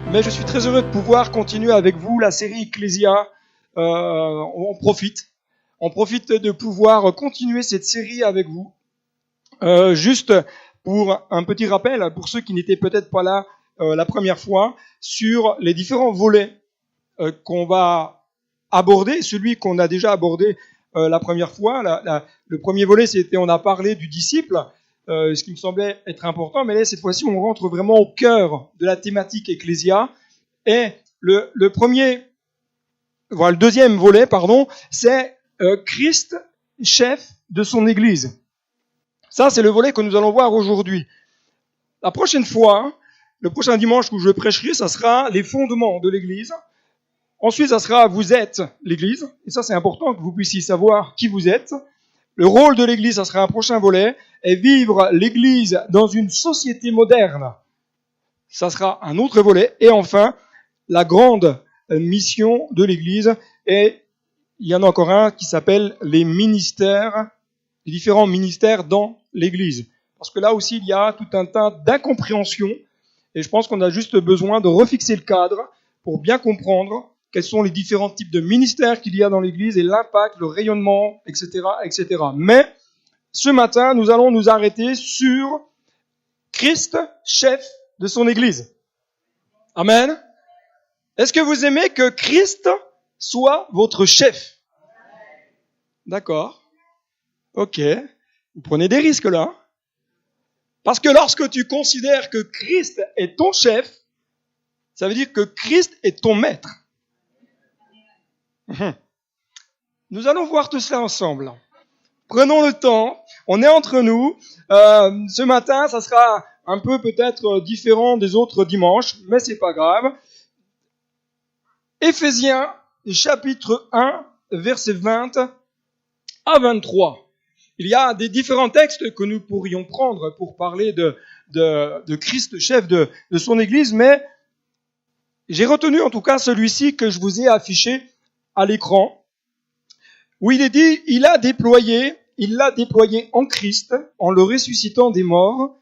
Mais je suis très heureux de pouvoir continuer avec vous la série Ecclésia. On profite de pouvoir continuer cette série avec vous. Juste pour un petit rappel, pour ceux qui n'étaient peut-être pas là la première fois, sur les différents volets qu'on va aborder, celui qu'on a déjà abordé la première fois. Le premier volet, c'était on a parlé du disciple, ce qui me semblait être important, mais là, cette fois-ci, on rentre vraiment au cœur de la thématique Ecclésia. Et le deuxième volet, c'est Christ, chef de son Église. Ça, c'est le volet que nous allons voir aujourd'hui. La prochaine fois, le prochain dimanche où je prêcherai, ça sera les fondements de l'Église. Ensuite, ça sera vous êtes l'Église. Et ça, c'est important que vous puissiez savoir qui vous êtes. Le rôle de l'Église, ça sera un prochain volet. Et vivre l'Église dans une société moderne, ça sera un autre volet. Et enfin, la grande mission de l'Église. Et il y en a encore un qui s'appelle les ministères, les différents ministères dans l'Église. Parce que là aussi, il y a tout un tas d'incompréhensions. Et je pense qu'on a juste besoin de refixer le cadre pour bien comprendre quels sont les différents types de ministères qu'il y a dans l'Église et l'impact, le rayonnement, etc., etc. Mais ce matin, nous allons nous arrêter sur Christ, chef de son Église. Amen. Est-ce que vous aimez que Christ soit votre chef? D'accord. Ok. Vous prenez des risques là. Parce que lorsque tu considères que Christ est ton chef, ça veut dire que Christ est ton maître. Nous allons voir tout cela ensemble. Prenons le temps. On est entre nous. Ce matin, ça sera un peu peut-être différent des autres dimanches, mais c'est pas grave. Éphésiens, chapitre 1, versets 20 à 23. Il y a des différents textes que nous pourrions prendre pour parler de Christ, chef de son Église, mais j'ai retenu en tout cas celui-ci que je vous ai affiché à l'écran, où il est dit, il l'a déployé en Christ, en le ressuscitant des morts,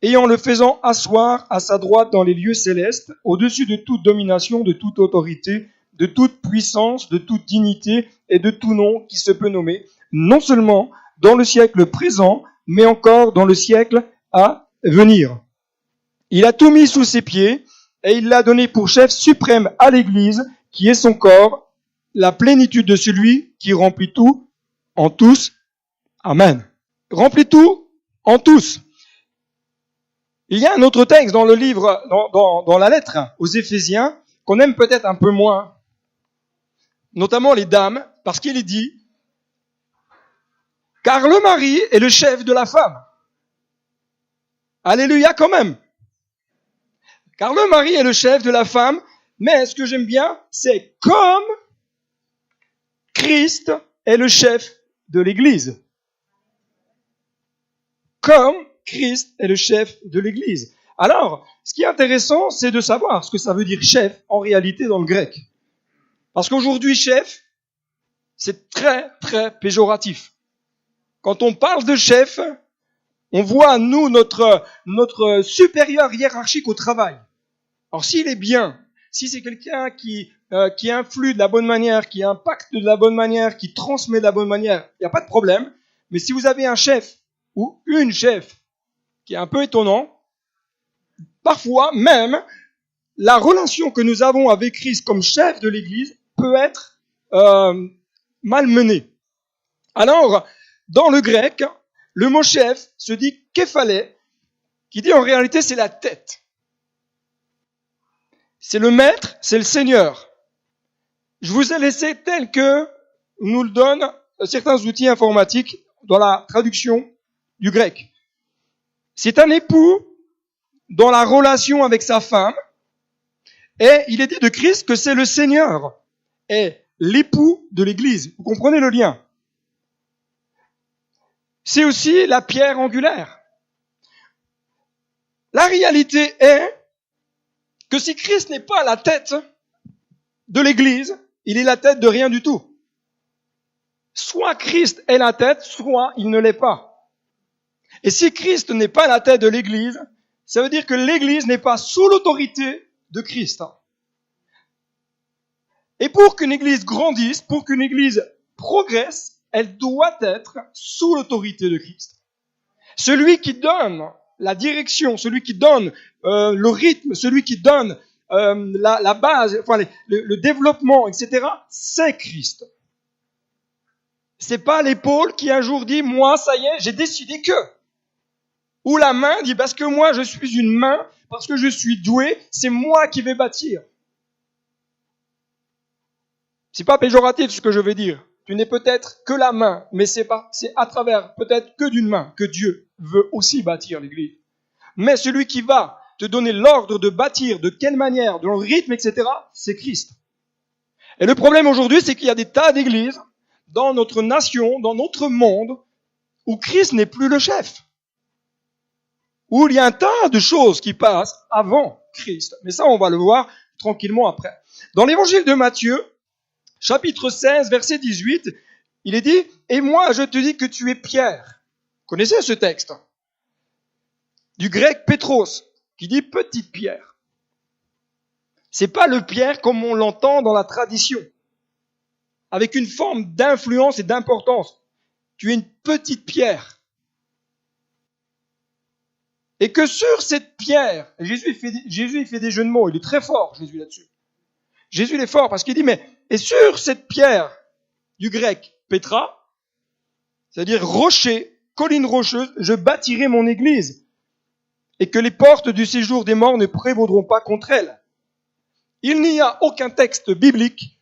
et en le faisant asseoir à sa droite dans les lieux célestes, au-dessus de toute domination, de toute autorité, de toute puissance, de toute dignité et de tout nom qui se peut nommer, non seulement dans le siècle présent, mais encore dans le siècle à venir. Il a tout mis sous ses pieds, et il l'a donné pour chef suprême à l'Église, qui est son corps, la plénitude de celui qui remplit tout en tous. Amen. Remplit tout en tous. Il y a un autre texte dans le livre, dans la lettre aux Éphésiens, qu'on aime peut-être un peu moins, notamment les dames, parce qu'il est dit, car le mari est le chef de la femme. Alléluia quand même. Car le mari est le chef de la femme, mais ce que j'aime bien, c'est comme Christ est le chef de l'Église. Comme Christ est le chef de l'Église. Alors, ce qui est intéressant, c'est de savoir ce que ça veut dire chef en réalité dans le grec. Parce qu'aujourd'hui, chef, c'est très, très péjoratif. Quand on parle de chef, on voit, nous, notre supérieur hiérarchique au travail. Alors, s'il est bien, si c'est quelqu'un qui influe de la bonne manière, qui impacte de la bonne manière, qui transmet de la bonne manière, il n'y a pas de problème. Mais si vous avez un chef ou une chef qui est un peu étonnant, parfois même, la relation que nous avons avec Christ comme chef de l'Église peut être malmenée. Alors, dans le grec, le mot chef se dit képhalé, qui dit en réalité c'est la tête. C'est le maître, c'est le Seigneur. Je vous ai laissé tel que nous le donnent certains outils informatiques dans la traduction du grec. C'est un époux dans la relation avec sa femme, et il est dit de Christ que c'est le Seigneur et l'époux de l'Église. Vous comprenez le lien? C'est aussi la pierre angulaire. La réalité est que si Christ n'est pas la tête de l'Église, il est la tête de rien du tout. Soit Christ est la tête, soit il ne l'est pas. Et si Christ n'est pas la tête de l'Église, ça veut dire que l'Église n'est pas sous l'autorité de Christ. Et pour qu'une église grandisse, pour qu'une église progresse, elle doit être sous l'autorité de Christ. Celui qui donne la direction, celui qui donne le rythme, celui qui donne la base, enfin le développement, etc., c'est Christ. C'est pas l'épaule qui un jour dit, moi, ça y est, j'ai décidé que. Ou la main dit, parce que moi, je suis une main, parce que je suis doué, c'est moi qui vais bâtir. C'est pas péjoratif ce que je veux dire. Tu n'es peut-être que la main, mais c'est à travers peut-être que d'une main que Dieu veut aussi bâtir l'église. Mais celui qui va te donner l'ordre de bâtir, de quelle manière, dans le rythme, etc., c'est Christ. Et le problème aujourd'hui, c'est qu'il y a des tas d'églises dans notre nation, dans notre monde, où Christ n'est plus le chef. Où il y a un tas de choses qui passent avant Christ. Mais ça, on va le voir tranquillement après. Dans l'évangile de Matthieu, chapitre 16, verset 18, il est dit, « Et moi, je te dis que tu es Pierre. » Vous connaissez ce texte? Du grec Pétros, qui dit « petite pierre ». C'est pas le Pierre comme on l'entend dans la tradition, avec une forme d'influence et d'importance. Tu es une petite pierre. Et que sur cette pierre, Jésus il fait des jeux de mots, il est très fort, Jésus, là-dessus. Jésus il est fort parce qu'il dit, mais, et sur cette pierre, du grec Pétra, c'est-à-dire rocher, colline rocheuse, je bâtirai mon église, et que les portes du séjour des morts ne prévaudront pas contre elle. Il n'y a aucun texte biblique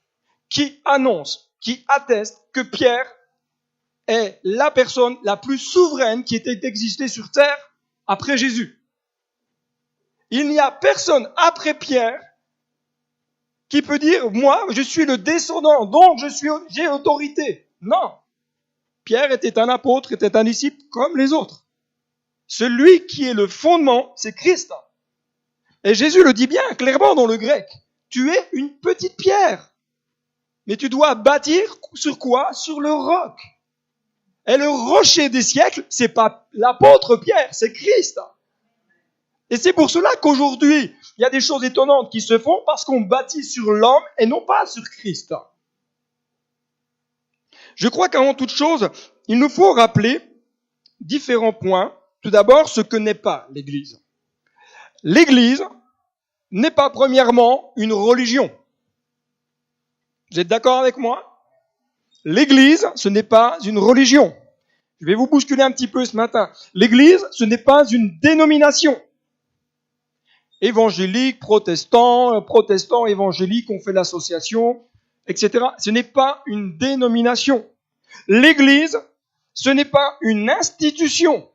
qui annonce, qui atteste que Pierre est la personne la plus souveraine qui ait existé sur terre après Jésus. Il n'y a personne après Pierre qui peut dire, moi, je suis le descendant, donc j'ai autorité. Non. Pierre était un apôtre, était un disciple comme les autres. Celui qui est le fondement, c'est Christ. Et Jésus le dit bien clairement dans le grec. Tu es une petite pierre. Mais tu dois bâtir sur quoi? Sur le roc. Et le rocher des siècles, c'est pas l'apôtre Pierre, c'est Christ. Et c'est pour cela qu'aujourd'hui, il y a des choses étonnantes qui se font parce qu'on bâtit sur l'homme et non pas sur Christ. Je crois qu'avant toute chose, il nous faut rappeler différents points. Tout d'abord, ce que n'est pas l'Église. L'Église n'est pas premièrement une religion. Vous êtes d'accord avec moi? L'Église, ce n'est pas une religion. Je vais vous bousculer un petit peu ce matin. L'Église, ce n'est pas une dénomination. Évangélique, protestant, évangélique, on fait l'association, etc. Ce n'est pas une dénomination. L'Église, ce n'est pas une institution.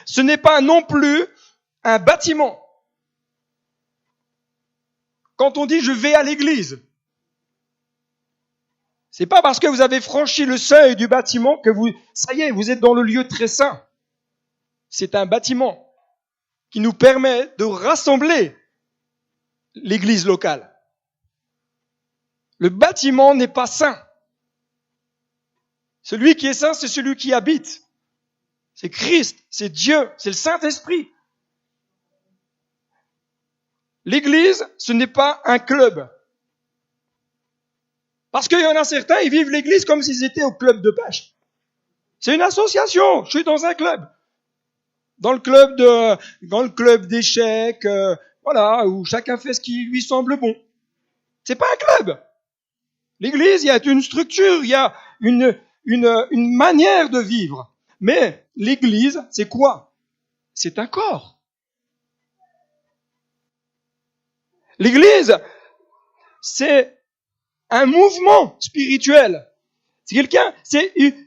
Ce n'est pas non plus un bâtiment. Quand on dit « je vais à l'église », c'est pas parce que vous avez franchi le seuil du bâtiment que ça y est, vous êtes dans le lieu très saint. C'est un bâtiment qui nous permet de rassembler l'église locale. Le bâtiment n'est pas saint. Celui qui est saint, c'est celui qui habite. C'est Christ, c'est Dieu, c'est le Saint-Esprit. L'église, ce n'est pas un club. Parce qu'il y en a certains, ils vivent l'église comme s'ils étaient au club de pêche. C'est une association, je suis dans un club. Dans le club d'échecs, voilà, où chacun fait ce qui lui semble bon. C'est pas un club. L'église, il y a une structure, il y a une manière de vivre. Mais l'église, c'est quoi? C'est un corps. L'église, c'est un mouvement spirituel. C'est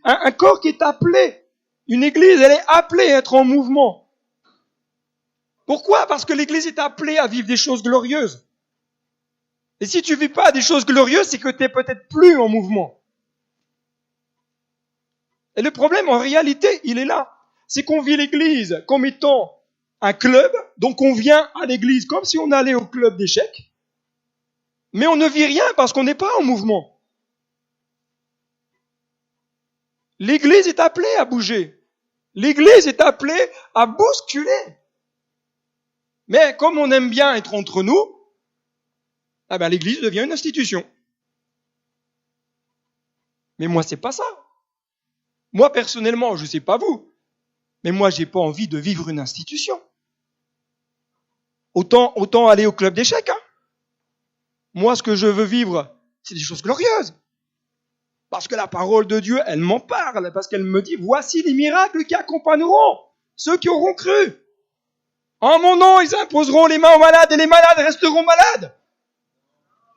un corps qui est appelé. Une église, elle est appelée à être en mouvement. Pourquoi? Parce que l'église est appelée à vivre des choses glorieuses. Et si tu vis pas des choses glorieuses, c'est que tu es peut-être plus en mouvement. Et le problème, en réalité, il est là. C'est qu'on vit l'église comme étant un club, donc on vient à l'église comme si on allait au club d'échecs, mais on ne vit rien parce qu'on n'est pas en mouvement. L'église est appelée à bouger. L'église est appelée à bousculer. Mais comme on aime bien être entre nous, l'Église devient une institution. Mais moi, c'est pas ça. Moi, personnellement, je sais pas vous, mais moi, j'ai pas envie de vivre une institution. Autant aller au club d'échecs. Moi, ce que je veux vivre, c'est des choses glorieuses. Parce que la parole de Dieu, elle m'en parle, parce qu'elle me dit, voici les miracles qui accompagneront ceux qui auront cru. En mon nom, ils imposeront les mains aux malades et les malades resteront malades.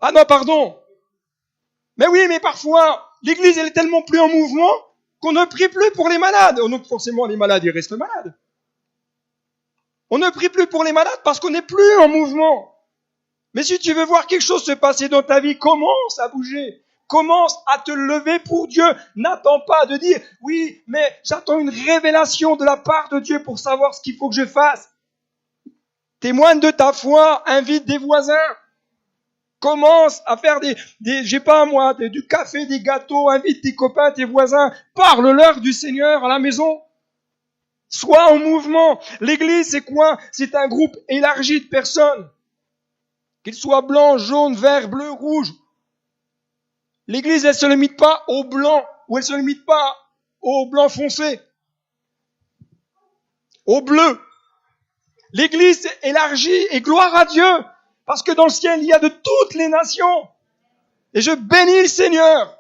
Ah non, pardon. Mais oui, mais parfois, l'Église, elle est tellement plus en mouvement qu'on ne prie plus pour les malades. Donc forcément, les malades, ils restent malades. On ne prie plus pour les malades parce qu'on n'est plus en mouvement. Mais si tu veux voir quelque chose se passer dans ta vie, commence à bouger. Commence à te lever pour Dieu. N'attends pas de dire, oui, mais j'attends une révélation de la part de Dieu pour savoir ce qu'il faut que je fasse. Témoigne de ta foi, invite des voisins. Commence à faire du café, des gâteaux, invite tes copains, tes voisins, parle-leur du Seigneur à la maison. Sois en mouvement. L'église, c'est quoi? C'est un groupe élargi de personnes. Qu'ils soient blancs, jaunes, verts, bleus, rouges. L'église, elle se limite pas aux blancs, ou elle se limite pas aux blancs foncés, aux bleus. L'église est élargie et gloire à Dieu. Parce que dans le ciel, il y a de toutes les nations. Et je bénis le Seigneur.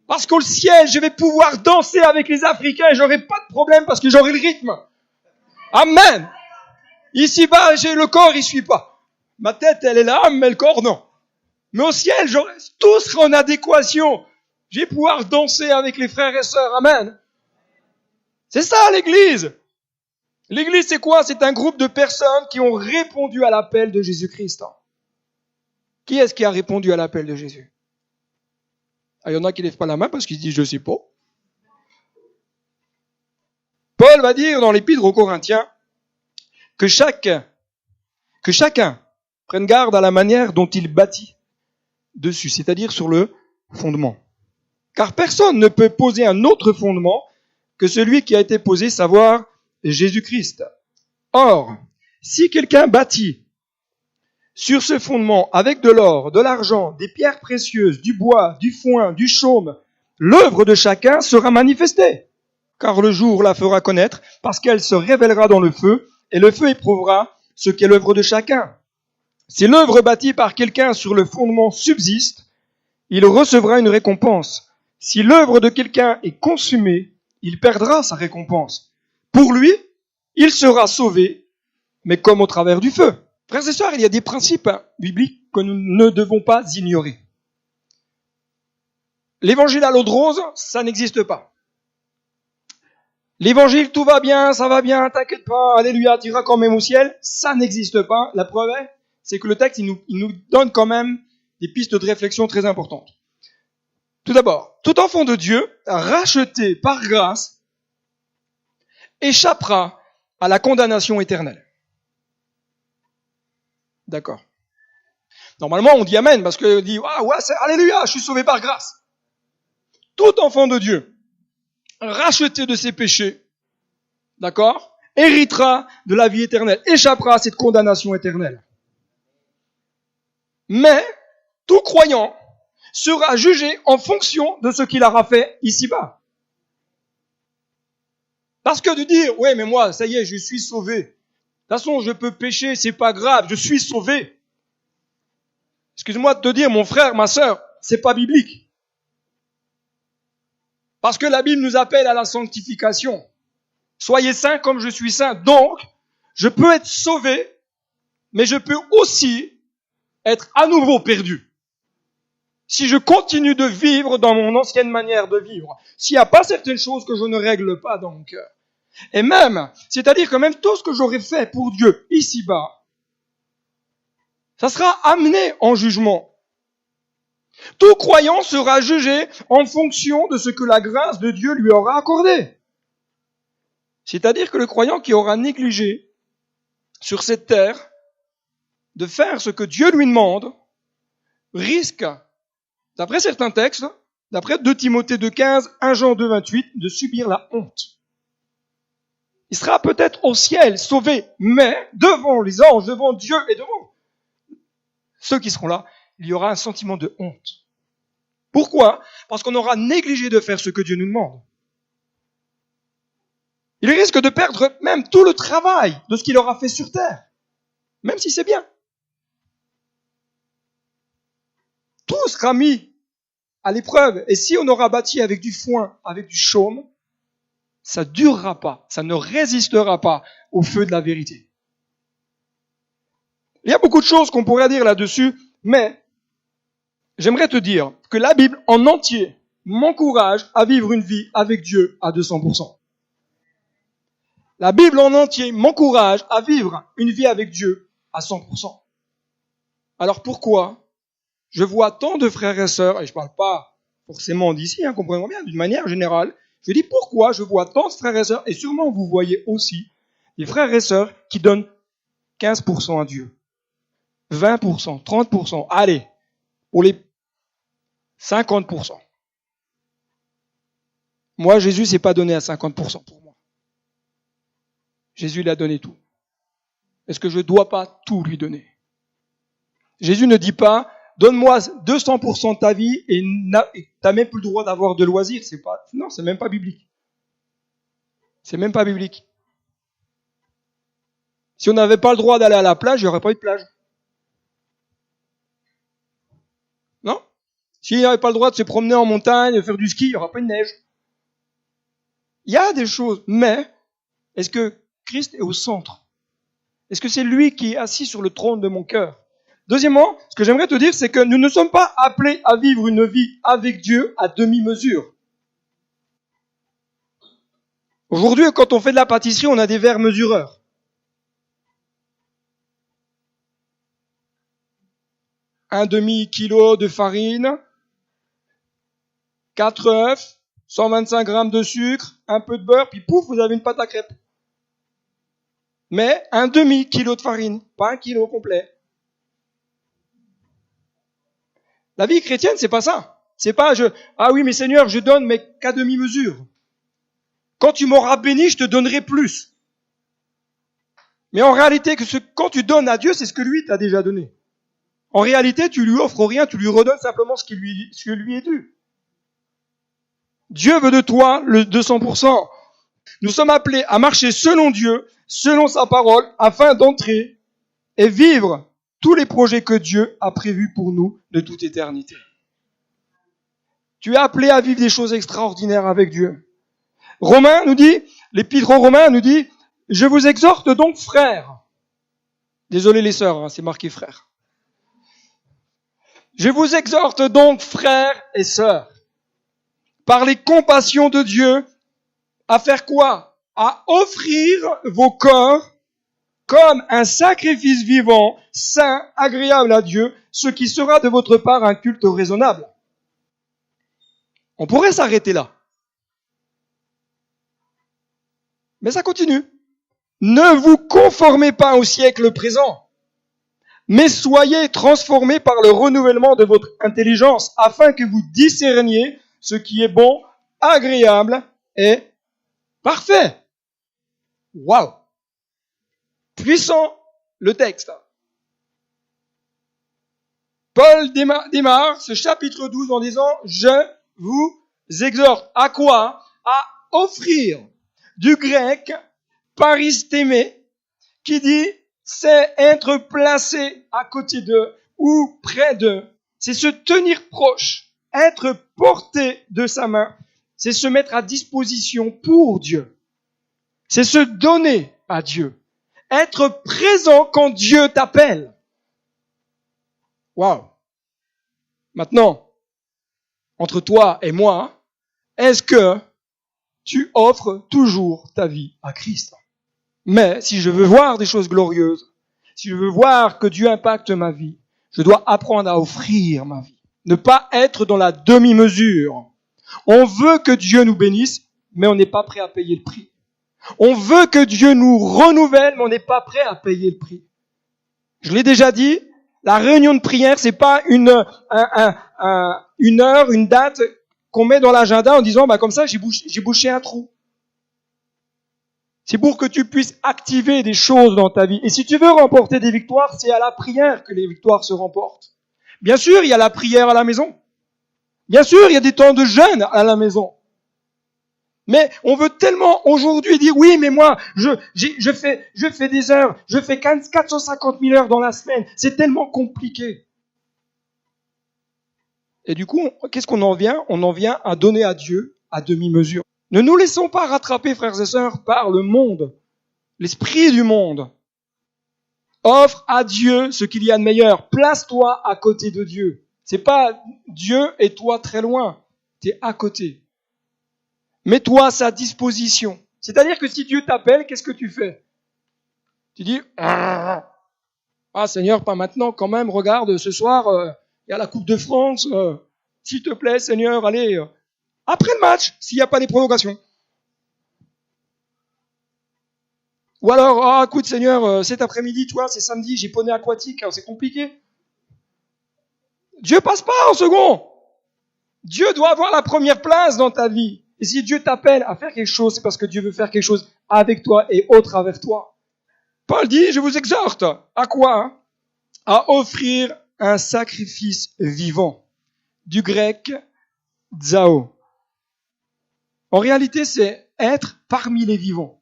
Parce qu'au ciel, je vais pouvoir danser avec les Africains et j'aurai pas de problème parce que j'aurai le rythme. Amen. Ici-bas, le corps, il suit pas. Ma tête, elle est là, mais le corps, non. Mais au ciel, tout sera en adéquation. Je vais pouvoir danser avec les frères et sœurs. Amen. C'est ça, l'église. L'église, c'est quoi? C'est un groupe de personnes qui ont répondu à l'appel de Jésus-Christ. Qui est-ce qui a répondu à l'appel de Jésus? Il y en a qui ne lèvent pas la main parce qu'ils se disent « je sais pas ». Paul va dire dans l'Épître aux Corinthiens que chacun prenne garde à la manière dont il bâtit dessus, c'est-à-dire sur le fondement. Car personne ne peut poser un autre fondement que celui qui a été posé, savoir Jésus-Christ. Or, si quelqu'un bâtit sur ce fondement avec de l'or, de l'argent, des pierres précieuses, du bois, du foin, du chaume, l'œuvre de chacun sera manifestée, car le jour la fera connaître, parce qu'elle se révélera dans le feu, et le feu éprouvera ce qu'est l'œuvre de chacun. Si l'œuvre bâtie par quelqu'un sur le fondement subsiste, il recevra une récompense. Si l'œuvre de quelqu'un est consumée, il perdra sa récompense. Pour lui, il sera sauvé, mais comme au travers du feu. Frères et sœurs, il y a des principes bibliques que nous ne devons pas ignorer. L'évangile à l'eau de rose, ça n'existe pas. L'évangile, tout va bien, ça va bien, t'inquiète pas, alléluia, tu iras quand même au ciel, ça n'existe pas. La preuve est, c'est que le texte, il nous donne quand même des pistes de réflexion très importantes. Tout d'abord, tout enfant de Dieu, racheté par grâce, échappera à la condamnation éternelle. D'accord. Normalement, on dit Amen, parce qu'on dit, ah ouais, c'est alléluia, je suis sauvé par grâce. Tout enfant de Dieu, racheté de ses péchés, d'accord, héritera de la vie éternelle, échappera à cette condamnation éternelle. Mais, tout croyant sera jugé en fonction de ce qu'il aura fait ici-bas. Parce que de dire, ouais, mais moi, ça y est, je suis sauvé. De toute façon, je peux pécher, c'est pas grave, je suis sauvé. Excuse-moi de te dire, mon frère, ma sœur, c'est pas biblique. Parce que la Bible nous appelle à la sanctification. Soyez saints comme je suis saint. Donc, je peux être sauvé, mais je peux aussi être à nouveau perdu. Si je continue de vivre dans mon ancienne manière de vivre, s'il n'y a pas certaines choses que je ne règle pas dans mon cœur, et même, c'est-à-dire que même tout ce que j'aurais fait pour Dieu ici-bas, ça sera amené en jugement. Tout croyant sera jugé en fonction de ce que la grâce de Dieu lui aura accordé. C'est-à-dire que le croyant qui aura négligé sur cette terre de faire ce que Dieu lui demande risque, d'après certains textes, d'après 2 Timothée 2,15, 1 Jean 2,28, de subir la honte. Il sera peut-être au ciel, sauvé, mais devant les anges, devant Dieu et devant ceux qui seront là, il y aura un sentiment de honte. Pourquoi ? Parce qu'on aura négligé de faire ce que Dieu nous demande. Il risque de perdre même tout le travail de ce qu'il aura fait sur terre, même si c'est bien. Tout sera mis à l'épreuve. Et si on aura bâti avec du foin, avec du chaume, ça durera pas, ça ne résistera pas au feu de la vérité. Il y a beaucoup de choses qu'on pourrait dire là-dessus, mais j'aimerais te dire que la Bible en entier m'encourage à vivre une vie avec Dieu à 200%. La Bible en entier m'encourage à vivre une vie avec Dieu à 100%. Alors pourquoi je vois tant de frères et sœurs, et je ne parle pas forcément d'ici, comprenez-moi bien, d'une manière générale, je dis pourquoi je vois tant de frères et sœurs, et sûrement vous voyez aussi des frères et sœurs qui donnent 15% à Dieu, 20%, 30%, allez, pour les 50%. Moi, Jésus s'est pas donné à 50% pour moi. Jésus l'a donné tout. Est-ce que je ne dois pas tout lui donner ? Jésus ne dit pas, donne-moi 200% de ta vie et tu n'as même plus le droit d'avoir de loisirs. Non, c'est même pas biblique. C'est même pas biblique. Si on n'avait pas le droit d'aller à la plage, il n'y aurait pas eu de plage. Non ? S'il n'y avait pas le droit de se promener en montagne, de faire du ski, il n'y aura pas de neige. Il y a des choses, mais est-ce que Christ est au centre ? Est-ce que c'est lui qui est assis sur le trône de mon cœur ? Deuxièmement, ce que j'aimerais te dire, c'est que nous ne sommes pas appelés à vivre une vie avec Dieu à demi-mesure. Aujourd'hui, quand on fait de la pâtisserie, on a des verres mesureurs. Un demi-kilo de farine, 4 œufs, 125 grammes de sucre, un peu de beurre, puis pouf, vous avez une pâte à crêpes. Mais un demi-kilo de farine, pas un kilo complet. La vie chrétienne, c'est pas ça. C'est pas ah oui, mais Seigneur, je donne, mais qu'à demi-mesure. Quand tu m'auras béni, je te donnerai plus. Mais en réalité, quand tu donnes à Dieu, c'est ce que lui t'a déjà donné. En réalité, tu lui offres rien, tu lui redonnes simplement ce qui lui est dû. Dieu veut de toi le 200%. Nous sommes appelés à marcher selon Dieu, selon sa parole, afin d'entrer et vivre tous les projets que Dieu a prévus pour nous de toute éternité. Tu es appelé à vivre des choses extraordinaires avec Dieu. Romains nous dit, l'épître aux Romains nous dit, je vous exhorte donc frères. Désolé les sœurs, c'est marqué frères. Je vous exhorte donc frères et sœurs, par les compassions de Dieu, à faire quoi ? À offrir vos corps comme un sacrifice vivant, saint, agréable à Dieu, ce qui sera de votre part un culte raisonnable. On pourrait s'arrêter là. Mais ça continue. Ne vous conformez pas au siècle présent, mais soyez transformés par le renouvellement de votre intelligence, afin que vous discerniez ce qui est bon, agréable et parfait. Waouh! Puissant le texte. Paul démarre ce chapitre 12 en disant « Je vous exhorte » à quoi ? À offrir. Du grec paristémé, qui dit c'est être placé à côté d'eux ou près d'eux. C'est se tenir proche, être porté de sa main. C'est se mettre à disposition pour Dieu. C'est se donner à Dieu. Être présent quand Dieu t'appelle. Waouh! Maintenant, entre toi et moi, est-ce que tu offres toujours ta vie à Christ? Mais si je veux voir des choses glorieuses, si je veux voir que Dieu impacte ma vie, je dois apprendre à offrir ma vie. Ne pas être dans la demi-mesure. On veut que Dieu nous bénisse, mais on n'est pas prêt à payer le prix. On veut que Dieu nous renouvelle, mais on n'est pas prêt à payer le prix. Je l'ai déjà dit, la réunion de prière, c'est pas une heure, une date qu'on met dans l'agenda en disant, comme ça, j'ai bouché un trou. C'est pour que tu puisses activer des choses dans ta vie. Et si tu veux remporter des victoires, c'est à la prière que les victoires se remportent. Bien sûr, il y a la prière à la maison. Bien sûr, il y a des temps de jeûne à la maison. Mais on veut tellement aujourd'hui dire, oui, mais moi, je fais des heures, je fais 450 000 heures dans la semaine. C'est tellement compliqué. Et du coup, qu'est-ce qu'on en vient? On en vient à donner à Dieu à demi-mesure. Ne nous laissons pas rattraper, frères et sœurs, par le monde, l'esprit du monde. Offre à Dieu ce qu'il y a de meilleur. Place-toi à côté de Dieu. C'est pas Dieu et toi très loin. T'es à côté. Mets-toi à sa disposition. C'est-à-dire que si Dieu t'appelle, qu'est-ce que tu fais? Tu dis, ah Seigneur, pas maintenant quand même, regarde, ce soir, il y a la Coupe de France, s'il te plaît, Seigneur, allez, après le match, s'il n'y a pas des prolongations. Ou alors, écoute Seigneur, cet après-midi, tu vois, c'est samedi, j'ai poney aquatique, alors c'est compliqué. Dieu passe pas en second. Dieu doit avoir la première place dans ta vie. Et si Dieu t'appelle à faire quelque chose, c'est parce que Dieu veut faire quelque chose avec toi et au travers toi. Paul dit, je vous exhorte, à quoi? À offrir un sacrifice vivant. Du grec, zao. En réalité, c'est être parmi les vivants.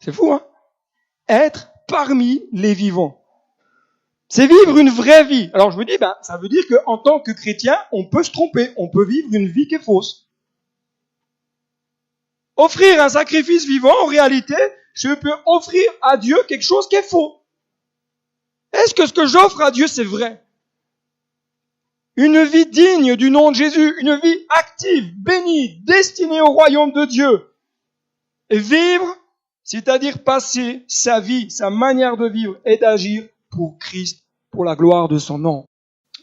C'est fou, hein? Être parmi les vivants. C'est vivre une vraie vie. Alors je me dis, ça veut dire qu'en tant que chrétien, on peut se tromper. On peut vivre une vie qui est fausse. Offrir un sacrifice vivant, en réalité, je peux offrir à Dieu quelque chose qui est faux. Est-ce que ce que j'offre à Dieu, c'est vrai? Une vie digne du nom de Jésus, une vie active, bénie, destinée au royaume de Dieu. Et vivre, c'est-à-dire passer sa vie, sa manière de vivre et d'agir pour Christ, pour la gloire de son nom.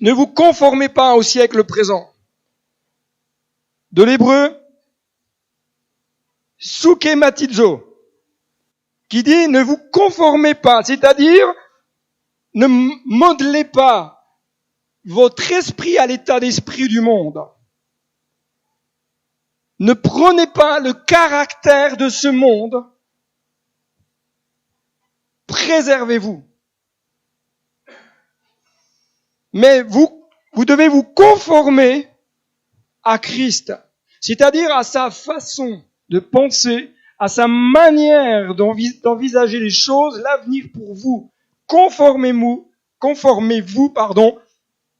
Ne vous conformez pas au siècle présent. De l'hébreu, soukematizo, qui dit ne vous conformez pas, c'est-à-dire ne modelez pas votre esprit à l'état d'esprit du monde. Ne prenez pas le caractère de ce monde. Préservez-vous. Mais vous devez vous conformer à Christ, c'est-à-dire à sa façon de penser, à sa manière d'envisager les choses, l'avenir pour vous. Conformez-vous,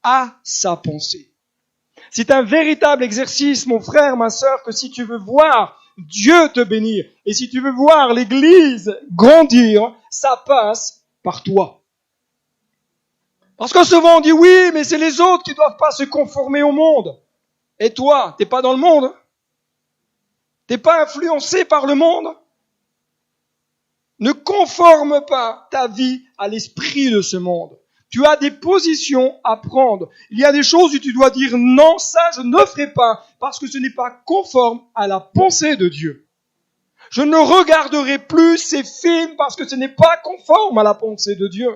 à sa pensée. C'est un véritable exercice, mon frère, ma sœur, que si tu veux voir Dieu te bénir et si tu veux voir l'Église grandir, ça passe par toi. Parce que souvent on dit oui, mais c'est les autres qui ne doivent pas se conformer au monde. Et toi, t'es pas dans le monde? T'es pas influencé par le monde? Ne conforme pas ta vie à l'esprit de ce monde. Tu as des positions à prendre. Il y a des choses où tu dois dire non, ça je ne ferai pas parce que ce n'est pas conforme à la pensée de Dieu. Je ne regarderai plus ces films parce que ce n'est pas conforme à la pensée de Dieu.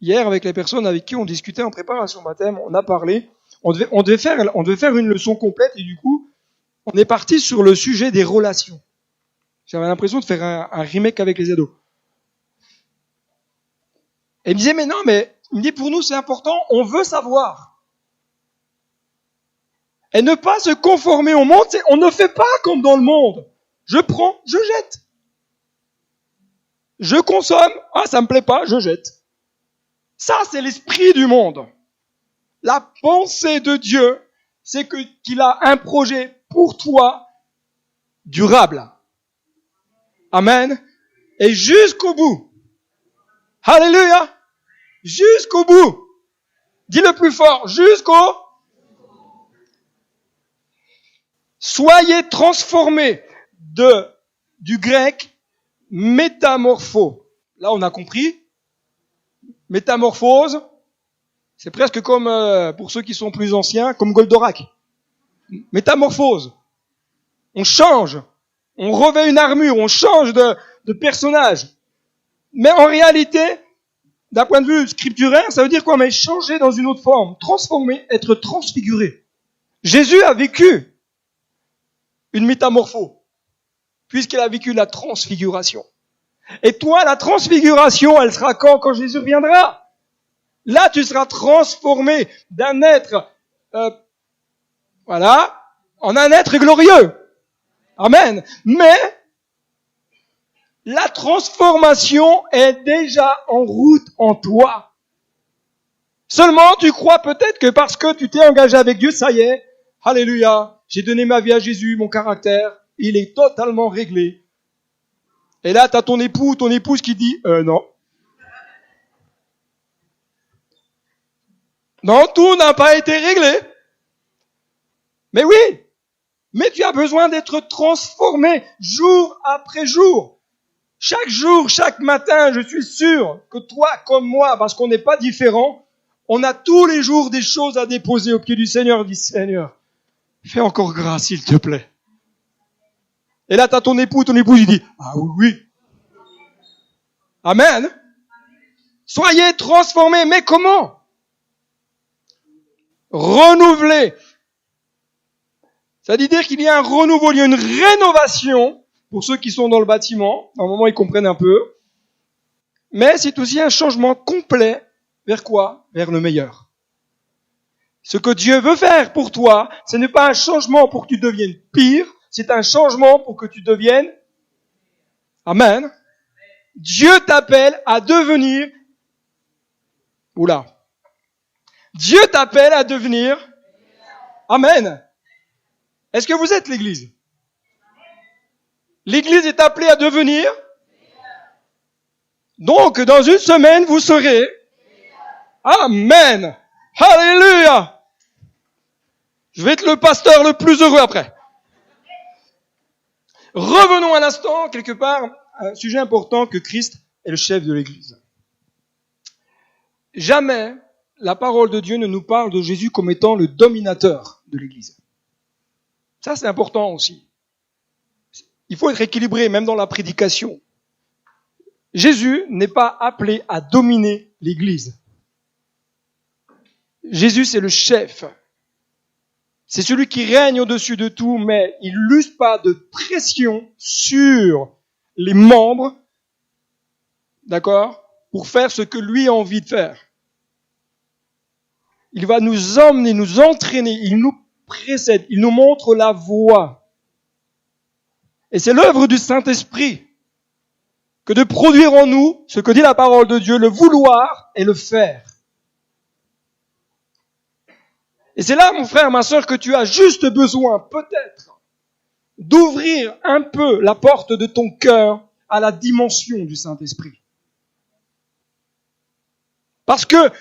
Hier, avec les personnes avec qui on discutait en préparation baptême, on a parlé, on devait faire une leçon complète et du coup, on est parti sur le sujet des relations. J'avais l'impression de faire un remake avec les ados. Et il me disait, il me dit, pour nous c'est important, on veut savoir. Et ne pas se conformer au monde, on ne fait pas comme dans le monde. Je prends, je jette. Je consomme, ça me plaît pas, je jette. Ça, c'est l'esprit du monde. La pensée de Dieu, c'est qu'il a un projet pour toi durable. Amen. Et jusqu'au bout. Alléluia. Jusqu'au bout. Dis le plus fort. Jusqu'au. Soyez transformés du grec métamorpho. Là, on a compris. Métamorphose, c'est presque comme, pour ceux qui sont plus anciens, comme Goldorak. Métamorphose. On change. On revêt une armure. On change de personnage. Mais en réalité, d'un point de vue scripturaire, ça veut dire quoi? Mais changer dans une autre forme. Transformer, être transfiguré. Jésus a vécu une métamorphose, puisqu'il a vécu la transfiguration. Et toi, la transfiguration, elle sera quand Jésus reviendra. Là, tu seras transformé d'un être, en un être glorieux. Amen. Mais la transformation est déjà en route en toi. Seulement, tu crois peut-être que parce que tu t'es engagé avec Dieu, ça y est, alléluia, j'ai donné ma vie à Jésus, mon caractère, il est totalement réglé. Et là, tu as ton époux, ton épouse qui dit, non. Non, tout n'a pas été réglé. Mais oui, mais tu as besoin d'être transformé jour après jour. Chaque jour, chaque matin, je suis sûr que toi comme moi, parce qu'on n'est pas différents, on a tous les jours des choses à déposer au pied du Seigneur. Dis, Seigneur, fais encore grâce, s'il te plaît. Et là, tu as ton époux, il dit, ah oui, oui. Amen. Soyez transformés. Mais comment? Renouvelés. Ça veut dire qu'il y a un renouveau, il y a une rénovation pour ceux qui sont dans le bâtiment. À un moment, ils comprennent un peu. Mais c'est aussi un changement complet vers quoi? Vers le meilleur. Ce que Dieu veut faire pour toi, ce n'est pas un changement pour que tu deviennes pire, c'est un changement pour que tu deviennes... Amen. Dieu t'appelle à devenir... Dieu t'appelle à devenir... Amen. Est-ce que vous êtes l'Église? L'Église est appelée à devenir... Donc, dans une semaine, vous serez... Amen. Alléluia. Je vais être le pasteur le plus heureux après. Revenons un instant, quelque part, à un sujet important, que Christ est le chef de l'Église. Jamais la parole de Dieu ne nous parle de Jésus comme étant le dominateur de l'Église. Ça, c'est important aussi. Il faut être équilibré, même dans la prédication. Jésus n'est pas appelé à dominer l'Église. Jésus, c'est le chef. C'est celui qui règne au-dessus de tout, mais il n'use pas de pression sur les membres, d'accord, pour faire ce que lui a envie de faire. Il va nous emmener, nous entraîner, il nous précède, il nous montre la voie. Et c'est l'œuvre du Saint-Esprit que de produire en nous ce que dit la parole de Dieu, le vouloir et le faire. Et c'est là, mon frère, ma sœur, que tu as juste besoin, peut-être, d'ouvrir un peu la porte de ton cœur à la dimension du Saint-Esprit. Parce que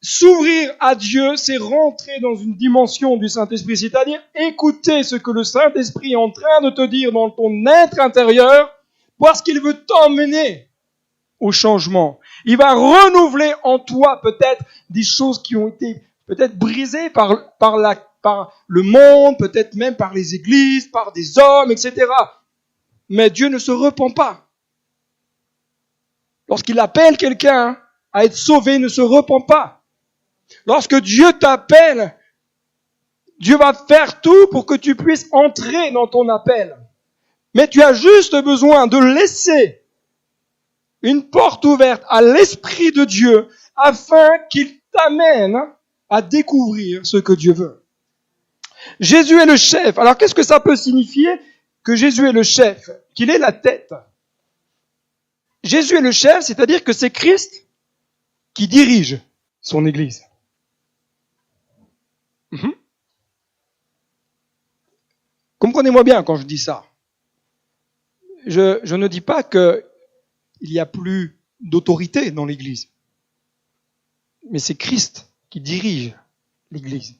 s'ouvrir à Dieu, c'est rentrer dans une dimension du Saint-Esprit, c'est-à-dire écouter ce que le Saint-Esprit est en train de te dire dans ton être intérieur, parce qu'il veut t'emmener au changement. Il va renouveler en toi peut-être des choses qui ont été peut-être brisées par le monde, peut-être même par les églises, par des hommes, etc. Mais Dieu ne se repent pas. Lorsqu'il appelle quelqu'un à être sauvé, il ne se repent pas. Lorsque Dieu t'appelle, Dieu va faire tout pour que tu puisses entrer dans ton appel. Mais tu as juste besoin de laisser une porte ouverte à l'Esprit de Dieu afin qu'il t'amène à découvrir ce que Dieu veut. Jésus est le chef. Alors qu'est-ce que ça peut signifier que Jésus est le chef, qu'il est la tête? Jésus est le chef, c'est-à-dire que c'est Christ qui dirige son Église. Comprenez-moi bien quand je dis ça. Je ne dis pas qu'il n'y a plus d'autorité dans l'Église. Mais c'est Christ qui dirige l'Église.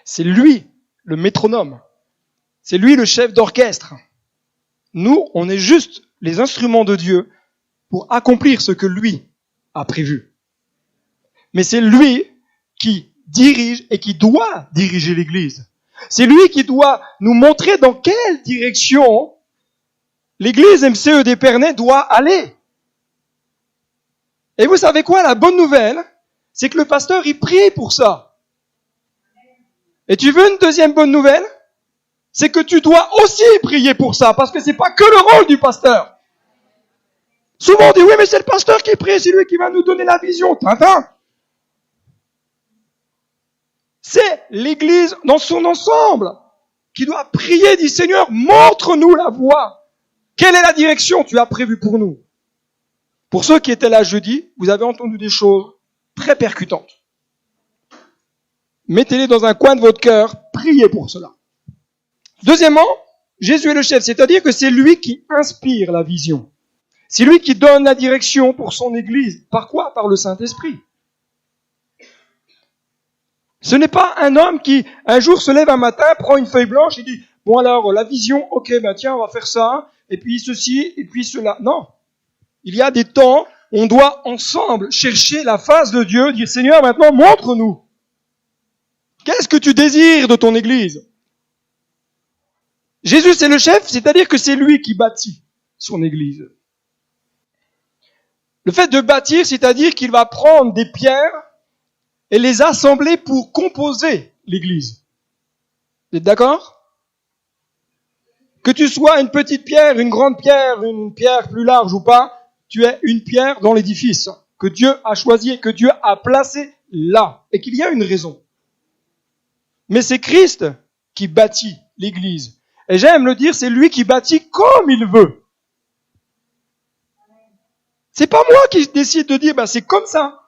C'est lui le métronome. C'est lui le chef d'orchestre. Nous, on est juste les instruments de Dieu pour accomplir ce que lui a prévu. Mais c'est lui qui dirige et qui doit diriger l'Église. C'est lui qui doit nous montrer dans quelle direction l'Église MCE d'Épernay doit aller. Et vous savez quoi, la bonne nouvelle, c'est que le pasteur, il prie pour ça. Et tu veux une deuxième bonne nouvelle? c'est que tu dois aussi prier pour ça, parce que c'est pas que le rôle du pasteur. Souvent on dit, oui, mais c'est le pasteur qui prie, c'est lui qui va nous donner la vision. Tintin. C'est l'Église dans son ensemble qui doit prier, dit Seigneur, montre-nous la voie. Quelle est la direction que tu as prévue pour nous? Pour ceux qui étaient là jeudi, vous avez entendu des choses très percutantes. Mettez-les dans un coin de votre cœur, priez pour cela. Deuxièmement, Jésus est le chef, c'est-à-dire que c'est lui qui inspire la vision. C'est lui qui donne la direction pour son Église. Par quoi? Par le Saint-Esprit. Ce n'est pas un homme qui, un jour, se lève un matin, prend une feuille blanche et dit, bon alors, la vision, ok, ben tiens, on va faire ça, et puis ceci, et puis cela. Non. Il y a des temps, on doit ensemble chercher la face de Dieu, dire, Seigneur, maintenant, montre-nous. Qu'est-ce que tu désires de ton Église? Jésus, c'est le chef, c'est-à-dire que c'est lui qui bâtit son Église. Le fait de bâtir, c'est-à-dire qu'il va prendre des pierres et les assembler pour composer l'Église. Vous êtes d'accord? Que tu sois une petite pierre, une grande pierre, une pierre plus large ou pas, tu es une pierre dans l'édifice que Dieu a choisi, que Dieu a placé là, et qu'il y a une raison. Mais c'est Christ qui bâtit l'Église. Et j'aime le dire, c'est lui qui bâtit comme il veut. C'est pas moi qui décide de dire, c'est comme ça.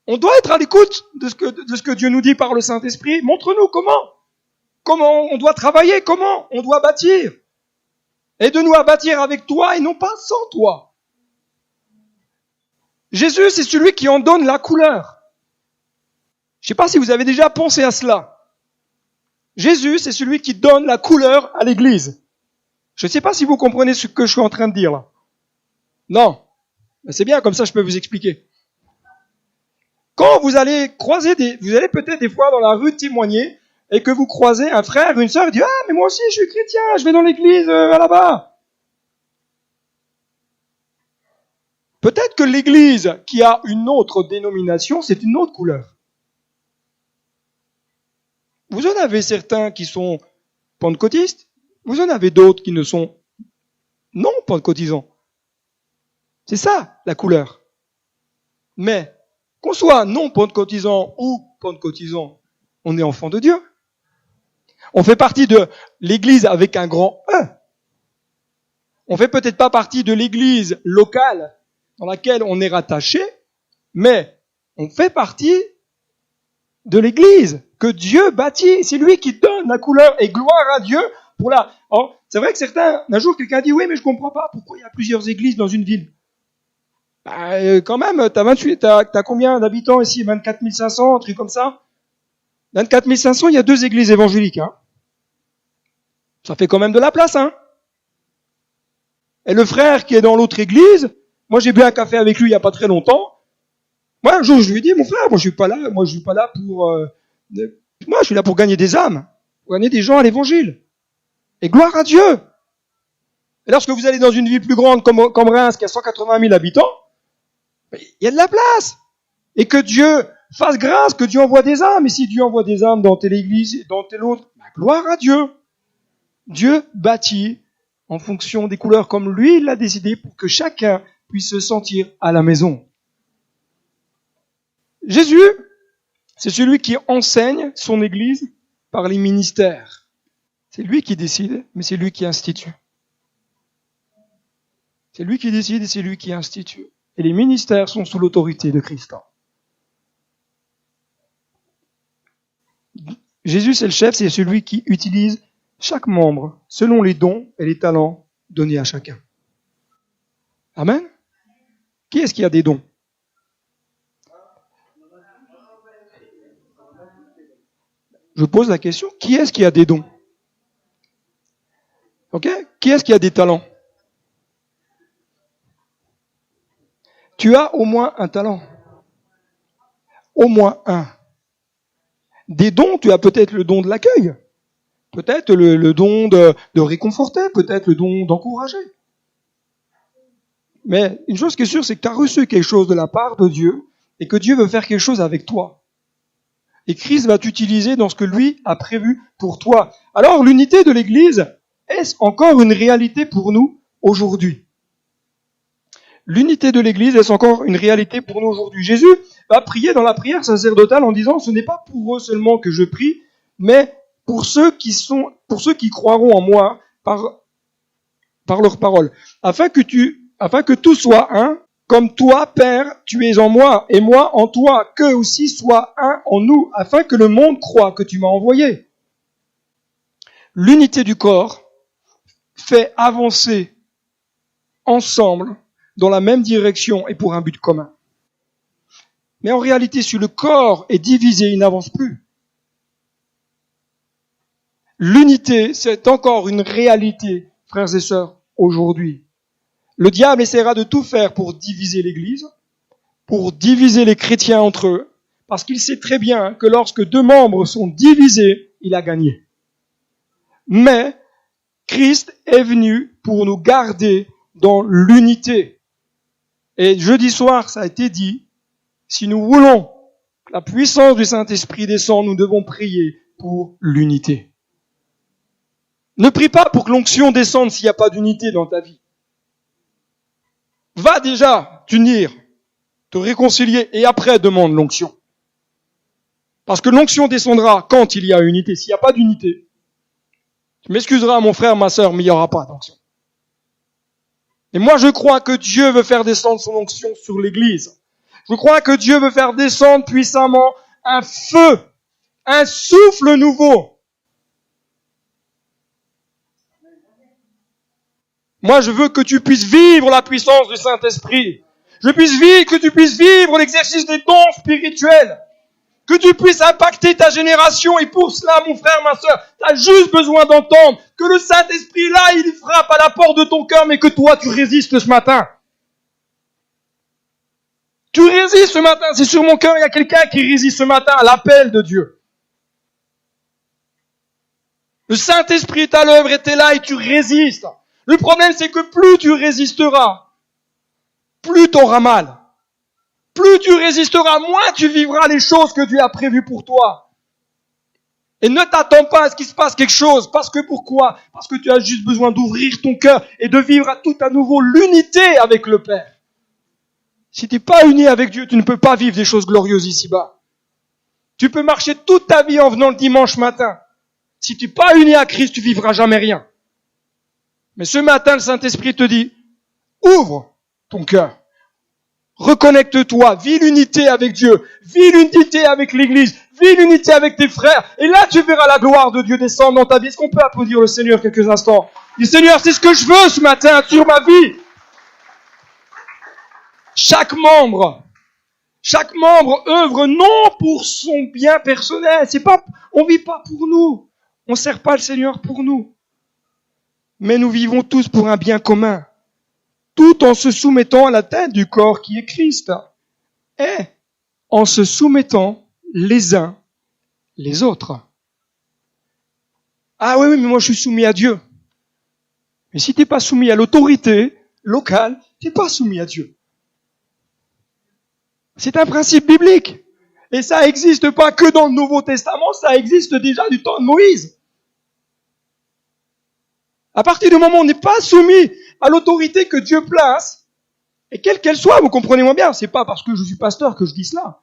On doit être à l'écoute de ce que Dieu nous dit par le Saint-Esprit. Montre-nous comment on doit travailler, comment on doit bâtir. Aide-nous à bâtir avec toi et non pas sans toi. Jésus, c'est celui qui en donne la couleur. Je ne sais pas si vous avez déjà pensé à cela. Jésus, c'est celui qui donne la couleur à l'Église. Je ne sais pas si vous comprenez ce que je suis en train de dire là. Non. Mais c'est bien, comme ça je peux vous expliquer. Quand vous allez vous allez peut-être des fois dans la rue témoigner et que vous croisez un frère, une sœur, et dit, mais moi aussi je suis chrétien, je vais dans l'église là-bas. Peut-être que l'église qui a une autre dénomination, c'est une autre couleur. Vous en avez certains qui sont pentecôtistes, vous en avez d'autres qui ne sont non pentecôtisants. C'est ça la couleur. Mais qu'on soit non pentecôtisant ou pentecôtisant, on est enfant de Dieu. On fait partie de l'église avec un grand E. On fait peut-être pas partie de l'église locale dans laquelle on est rattaché, mais on fait partie de l'église que Dieu bâtit. C'est lui qui donne la couleur et gloire à Dieu pour la... Oh, c'est vrai que un jour quelqu'un dit, oui, mais je comprends pas pourquoi il y a plusieurs églises dans une ville. Quand même, t'as combien d'habitants ici? 24 500, un truc comme ça? 24 500, il y a 2 églises évangéliques, hein. Ça fait quand même de la place, hein. Et le frère qui est dans l'autre église, moi j'ai bu un café avec lui il y a pas très longtemps. Moi un jour je lui ai dit, mon frère, moi je suis pas là pour, moi je suis là pour gagner des âmes, pour gagner des gens à l'évangile. Et gloire à Dieu. Et lorsque vous allez dans une ville plus grande comme Reims qui a 180 000 habitants, il y a de la place. Et que Dieu fasse grâce, que Dieu envoie des âmes. Et si Dieu envoie des âmes dans telle église, dans telle autre, gloire à Dieu. Dieu bâtit en fonction des couleurs comme lui il l'a décidé pour que chacun puisse se sentir à la maison. Jésus, c'est celui qui enseigne son église par les ministères. C'est lui qui décide, mais c'est lui qui institue. C'est lui qui décide et c'est lui qui institue. Et les ministères sont sous l'autorité de Christ. Jésus, c'est le chef, c'est celui qui utilise chaque membre selon les dons et les talents donnés à chacun. Amen. Qui est-ce qui a des dons? Je pose la question, qui est-ce qui a des dons? Ok? Qui est-ce qui a des talents? Tu as au moins un talent. Au moins un. Des dons, tu as peut-être le don de l'accueil. Peut-être le don de réconforter, peut-être le don d'encourager. Mais une chose qui est sûre, c'est que tu as reçu quelque chose de la part de Dieu et que Dieu veut faire quelque chose avec toi. Et Christ va t'utiliser dans ce que lui a prévu pour toi. Alors, l'unité de l'Église, est-ce encore une réalité pour nous aujourd'hui? L'unité de l'Église, est-ce encore une réalité pour nous aujourd'hui? Jésus va prier dans la prière sacerdotale en disant, ce n'est pas pour eux seulement que je prie, mais pour ceux qui croiront en moi par leur parole, afin que tout soit un, comme toi, Père, tu es en moi, et moi en toi, qu'eux aussi soient un en nous, afin que le monde croie que tu m'as envoyé. L'unité du corps fait avancer ensemble dans la même direction et pour un but commun. Mais en réalité, si le corps est divisé, il n'avance plus. L'unité, c'est encore une réalité, frères et sœurs, aujourd'hui. Le diable essaiera de tout faire pour diviser l'Église, pour diviser les chrétiens entre eux, parce qu'il sait très bien que lorsque deux membres sont divisés, il a gagné. Mais Christ est venu pour nous garder dans l'unité. Et jeudi soir, ça a été dit, si nous voulons que la puissance du Saint-Esprit descende, nous devons prier pour l'unité. Ne prie pas pour que l'onction descende s'il n'y a pas d'unité dans ta vie. Va déjà t'unir, te réconcilier et après demande l'onction. Parce que l'onction descendra quand il y a unité. S'il n'y a pas d'unité, tu m'excuseras mon frère, ma sœur, mais il n'y aura pas d'onction. Et moi je crois que Dieu veut faire descendre son onction sur l'Église. Je crois que Dieu veut faire descendre puissamment un feu, un souffle nouveau. Moi, je veux que tu puisses vivre la puissance du Saint-Esprit. Que tu puisses vivre l'exercice des dons spirituels. Que tu puisses impacter ta génération. Et pour cela, mon frère, ma sœur, tu as juste besoin d'entendre que le Saint-Esprit, là, il frappe à la porte de ton cœur, mais que toi, tu résistes ce matin. Tu résistes ce matin. C'est sur mon cœur, il y a quelqu'un qui résiste ce matin à l'appel de Dieu. Le Saint-Esprit est à l'œuvre et tu es là et tu résistes. Le problème, c'est que plus tu résisteras, plus tu auras mal. Plus tu résisteras, moins tu vivras les choses que Dieu a prévues pour toi. Et ne t'attends pas à ce qu'il se passe quelque chose. Parce que pourquoi? Parce que tu as juste besoin d'ouvrir ton cœur et de vivre à tout à nouveau l'unité avec le Père. Si tu n'es pas uni avec Dieu, tu ne peux pas vivre des choses glorieuses ici-bas. Tu peux marcher toute ta vie en venant le dimanche matin. Si tu n'es pas uni à Christ, tu vivras jamais rien. Mais ce matin, le Saint-Esprit te dit, ouvre ton cœur. Reconnecte-toi, vis l'unité avec Dieu, vis l'unité avec l'Église, vis l'unité avec tes frères. Et là, tu verras la gloire de Dieu descendre dans ta vie. Est-ce qu'on peut applaudir le Seigneur quelques instants? Dis, Seigneur, c'est ce que je veux ce matin sur ma vie. Chaque membre œuvre non pour son bien personnel. On vit pas pour nous. On sert pas le Seigneur pour nous. Mais nous vivons tous pour un bien commun, tout en se soumettant à la tête du corps qui est Christ, et en se soumettant les uns les autres. Ah oui, mais moi je suis soumis à Dieu. Mais si tu n'es pas soumis à l'autorité locale, tu n'es pas soumis à Dieu. C'est un principe biblique. Et ça n'existe pas que dans le Nouveau Testament, ça existe déjà du temps de Moïse. À partir du moment où on n'est pas soumis à l'autorité que Dieu place, et quelle qu'elle soit, vous comprenez-moi bien, c'est pas parce que je suis pasteur que je dis cela,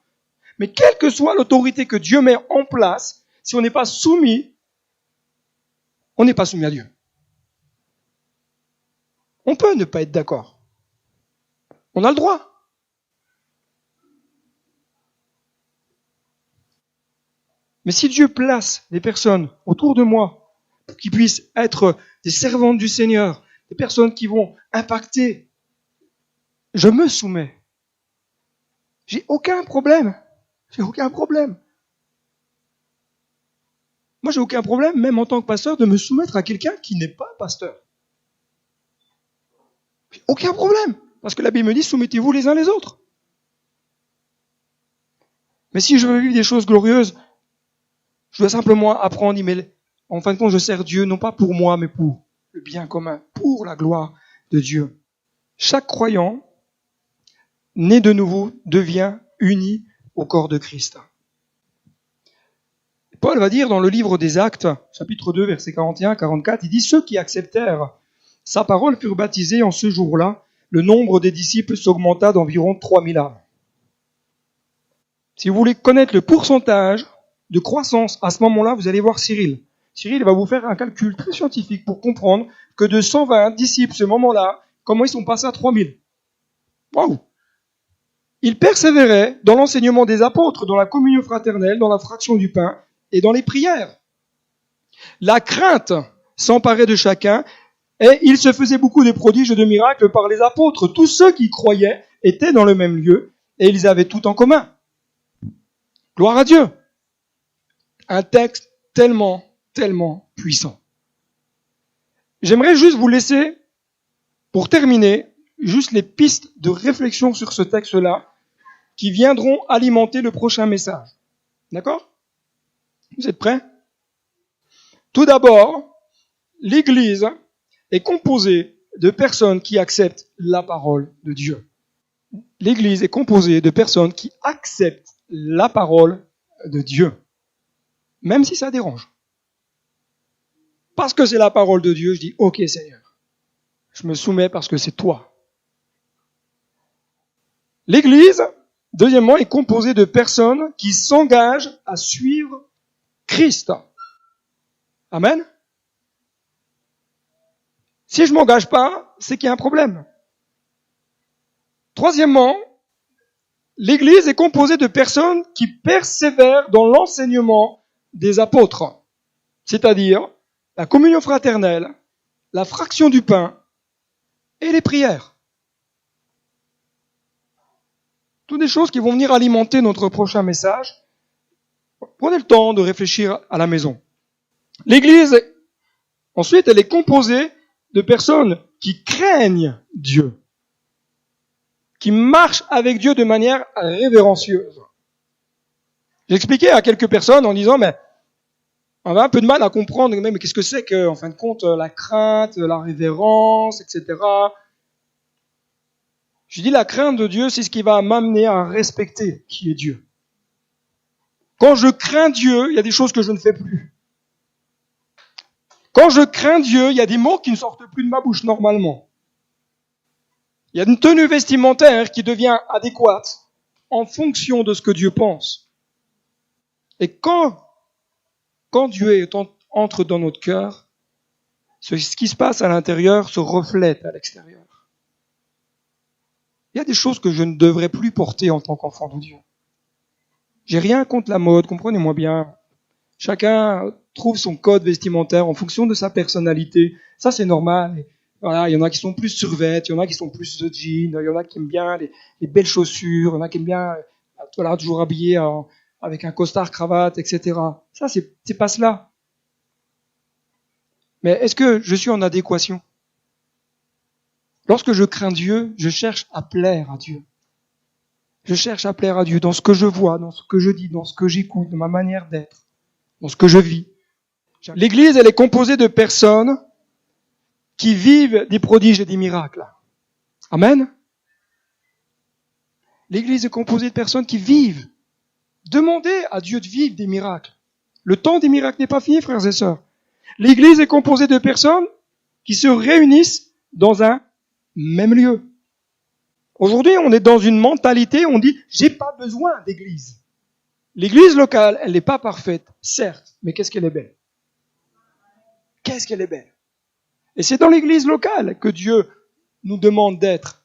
mais quelle que soit l'autorité que Dieu met en place, si on n'est pas soumis, on n'est pas soumis à Dieu. On peut ne pas être d'accord. On a le droit. Mais si Dieu place des personnes autour de moi pour qu'ils puissent être des servantes du Seigneur, des personnes qui vont impacter, je me soumets. J'ai aucun problème. Moi, j'ai aucun problème, même en tant que pasteur, de me soumettre à quelqu'un qui n'est pas pasteur. J'ai aucun problème. Parce que la Bible me dit, soumettez-vous les uns les autres. Mais si je veux vivre des choses glorieuses, je dois simplement apprendre, mais en fin de compte, je sers Dieu, non pas pour moi, mais pour le bien commun, pour la gloire de Dieu. Chaque croyant, né de nouveau, devient uni au corps de Christ. Paul va dire dans le livre des Actes, chapitre 2, versets 41-44, il dit « Ceux qui acceptèrent sa parole furent baptisés en ce jour-là. Le nombre des disciples s'augmenta d'environ 3000 âmes. » Si vous voulez connaître le pourcentage de croissance, à ce moment-là, vous allez voir Cyril. Cyril va vous faire un calcul très scientifique pour comprendre que de 120 disciples, ce moment-là, comment ils sont passés à 3000. Waouh! Ils persévéraient dans l'enseignement des apôtres, dans la communion fraternelle, dans la fraction du pain et dans les prières. La crainte s'emparait de chacun et il se faisait beaucoup de prodiges et de miracles par les apôtres. Tous ceux qui croyaient étaient dans le même lieu et ils avaient tout en commun. Gloire à Dieu! Un texte tellement puissant. J'aimerais juste vous laisser, pour terminer, juste les pistes de réflexion sur ce texte-là qui viendront alimenter le prochain message. D'accord? Vous êtes prêts? Tout d'abord, l'Église est composée de personnes qui acceptent la parole de Dieu. L'Église est composée de personnes qui acceptent la parole de Dieu, même si ça dérange. Parce que c'est la parole de Dieu, je dis « Ok Seigneur, je me soumets parce que c'est toi ». L'Église, deuxièmement, est composée de personnes qui s'engagent à suivre Christ. Amen. Si je ne m'engage pas, c'est qu'il y a un problème. Troisièmement, l'Église est composée de personnes qui persévèrent dans l'enseignement des apôtres, c'est-à-dire la communion fraternelle, la fraction du pain et les prières. Toutes des choses qui vont venir alimenter notre prochain message. Prenez le temps de réfléchir à la maison. L'Église, ensuite, elle est composée de personnes qui craignent Dieu, qui marchent avec Dieu de manière révérencieuse. J'ai expliqué à quelques personnes en disant, mais on a un peu de mal à comprendre, mais qu'est-ce que c'est que, en fin de compte, la crainte, la révérence, etc. Je dis, la crainte de Dieu, c'est ce qui va m'amener à respecter qui est Dieu. Quand je crains Dieu, il y a des choses que je ne fais plus. Quand je crains Dieu, il y a des mots qui ne sortent plus de ma bouche normalement. Il y a une tenue vestimentaire qui devient adéquate en fonction de ce que Dieu pense. Et quand Dieu entre dans notre cœur, ce qui se passe à l'intérieur se reflète à l'extérieur. Il y a des choses que je ne devrais plus porter en tant qu'enfant de Dieu. J'ai rien contre la mode, comprenez-moi bien. Chacun trouve son code vestimentaire en fonction de sa personnalité. Ça, c'est normal. Et voilà, il y en a qui sont plus survêtes, il y en a qui sont plus de jeans, il y en a qui aiment bien les belles chaussures, il y en a qui aiment bien voilà, toujours habillé avec un costard, cravate, etc. Ça, c'est pas cela. Mais est-ce que je suis en adéquation? Lorsque je crains Dieu, je cherche à plaire à Dieu. Je cherche à plaire à Dieu dans ce que je vois, dans ce que je dis, dans ce que j'écoute, dans ma manière d'être, dans ce que je vis. L'Église, elle est composée de personnes qui vivent des prodiges et des miracles. Amen. L'Église est composée de personnes qui vivent. Demandez à Dieu de vivre des miracles. Le temps des miracles n'est pas fini, frères et sœurs. L'Église est composée de personnes qui se réunissent dans un même lieu. Aujourd'hui, on est dans une mentalité, on dit « j'ai pas besoin d'église ». L'église locale, elle n'est pas parfaite, certes, mais qu'est-ce qu'elle est belle. Qu'est-ce qu'elle est belle. Et c'est dans l'église locale que Dieu nous demande d'être.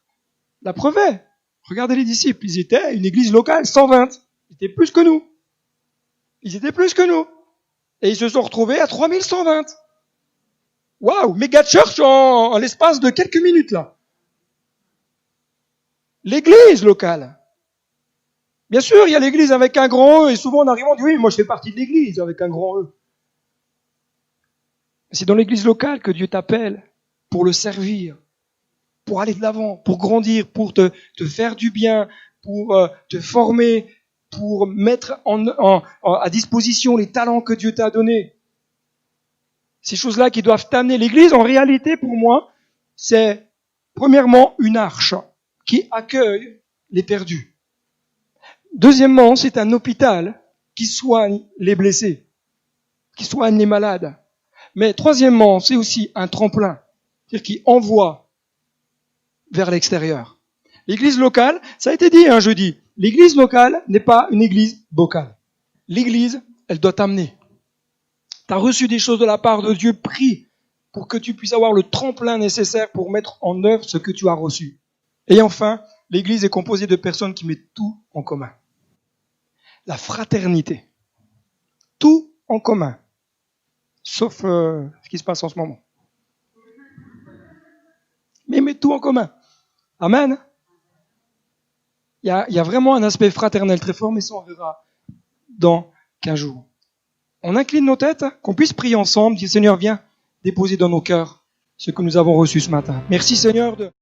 La preuve est, regardez les disciples, ils étaient à une église locale, 120. Ils étaient plus que nous. Ils étaient plus que nous. Et ils se sont retrouvés à 3120. Waouh, méga church en l'espace de quelques minutes là. L'église locale. Bien sûr, il y a l'église avec un grand E, et souvent en arrivant, on dit oui, moi je fais partie de l'église avec un grand E. C'est dans l'église locale que Dieu t'appelle pour le servir, pour aller de l'avant, pour grandir, pour te faire du bien, pour te former, pour mettre à disposition les talents que Dieu t'a donnés. Ces choses-là qui doivent t'amener. L'église, en réalité, pour moi, c'est premièrement une arche qui accueille les perdus. Deuxièmement, c'est un hôpital qui soigne les blessés. qui soigne les malades. Mais troisièmement, c'est aussi un tremplin, c'est-à-dire qui envoie vers l'extérieur. L'église locale, ça a été dit un jeudi, l'église locale n'est pas une église vocale. L'église, elle doit t'amener. Tu as reçu des choses de la part de Dieu, prie pour que tu puisses avoir le tremplin nécessaire pour mettre en œuvre ce que tu as reçu. Et enfin, l'église est composée de personnes qui mettent tout en commun. La fraternité. Tout en commun. Sauf ce qui se passe en ce moment. Mais met tout en commun. Amen. Il y a vraiment un aspect fraternel très fort, mais ça on verra dans 15 jours. On incline nos têtes, qu'on puisse prier ensemble, dire Seigneur, viens déposer dans nos cœurs ce que nous avons reçu ce matin. Merci Seigneur de